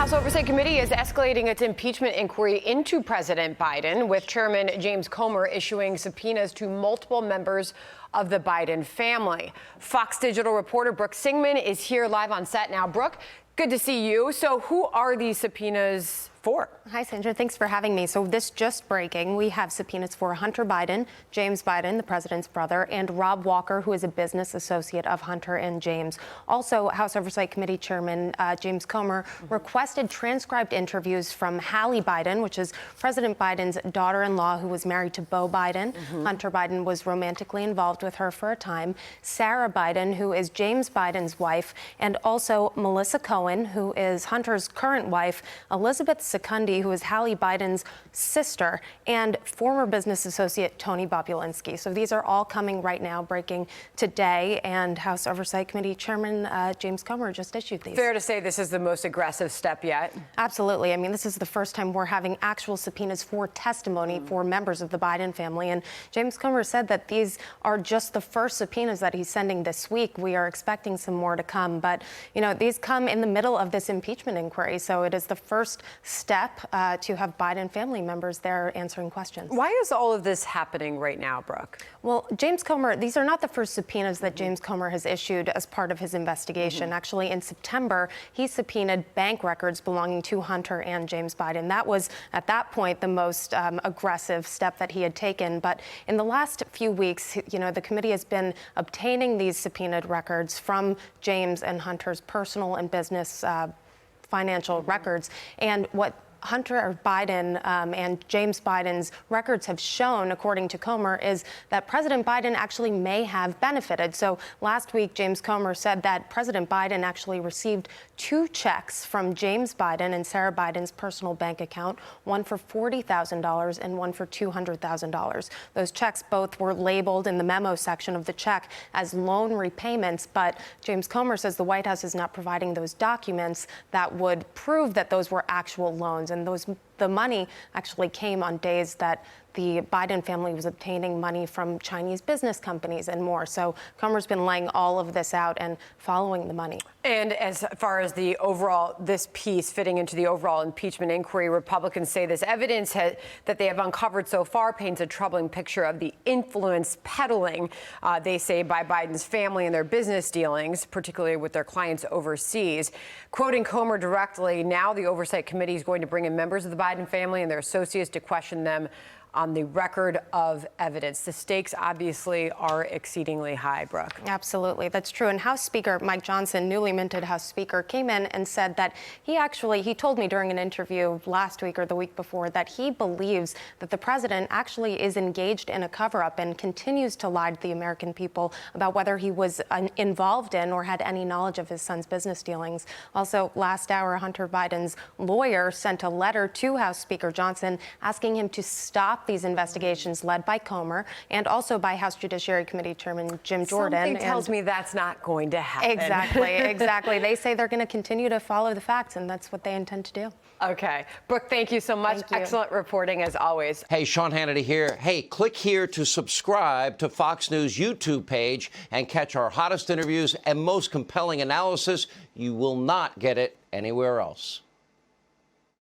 House Oversight Committee is escalating its impeachment inquiry into President Biden, with Chairman James Comer issuing subpoenas to multiple members of the Biden family. Fox Digital reporter Brooke Singman is here live on set now. Brooke, good to see you. So who are these subpoenas for? Hi, Sandra. Thanks for having me. So this just breaking. We have subpoenas for Hunter Biden, James Biden, the president's brother, and Rob Walker, who is a business associate of Hunter and James. Also, House Oversight Committee Chairman James Comer requested transcribed interviews from Hallie Biden, which is President Biden's daughter-in-law, who was married to Beau Biden. Hunter Biden was romantically involved with her for a time. Sarah Biden, who is James Biden's wife, and also Melissa Cohen, who is Hunter's current wife, Elizabeth Secundi, who is Hallie Biden's sister, and former business associate Tony Bobulinski. So these are all coming right now, breaking today, and House Oversight Committee Chairman James Comer just issued these. Fair to say this is the most aggressive step yet? Absolutely. I mean, this is the first time we're having actual subpoenas for testimony for members of the Biden family, and James Comer said that these are just the first subpoenas that he's sending this week. We are expecting some more to come, but, you know, these come in the middle of this impeachment inquiry, so it is the first step to have Biden family members there answering questions. Why is all of this happening right now, Brooke? Well, James Comer, these are not the first subpoenas that James Comer has issued as part of his investigation. Actually, in September, he subpoenaed bank records belonging to Hunter and James Biden. That was, at that point, the most aggressive step that he had taken. But in the last few weeks, you know, the committee has been obtaining these subpoenaed records from James and Hunter's personal and business financial records. And what Hunter Biden and James Biden's records have shown, according to Comer, is that President Biden actually may have benefited. So last week, James Comer said that President Biden actually received 2 checks from James Biden and Sarah Biden's personal bank account, one for $40,000 and one for $200,000. Those checks both were labeled in the memo section of the check as loan repayments, but James Comer says the White House is not providing those documents that would prove that those were actual loans. And the money actually came on days that the Biden family was obtaining money from Chinese business companies and more. So Comer's been laying all of this out and following the money. And as far as the overall, this piece fitting into the overall impeachment inquiry, Republicans say this evidence that they have uncovered so far paints a troubling picture of the influence peddling, they say, by Biden's family and their business dealings, particularly with their clients overseas. Quoting Comer directly, now the Oversight Committee is going to bring in members of the Biden family and their associates to question them on the record of evidence. The stakes obviously are exceedingly high, Brooke. Absolutely, that's true. And House Speaker Mike Johnson, newly minted House Speaker, came in and said that he told me during an interview last week or the week before that he believes that the president actually is engaged in a cover-up and continues to lie to the American people about whether he was involved in or had any knowledge of his son's business dealings. Also, last hour, Hunter Biden's lawyer sent a letter to House Speaker Johnson asking him to stop these investigations led by Comer and also by House Judiciary Committee Chairman Jim Jordan. Something tells me that's not going to happen. Exactly. They say they're going to continue to follow the facts, and that's what they intend to do. Okay. Brooke, thank you so much. Excellent reporting, as always. Hey, Sean Hannity here. Hey, click here to subscribe to Fox News YouTube page and catch our hottest interviews and most compelling analysis. You will not get it anywhere else.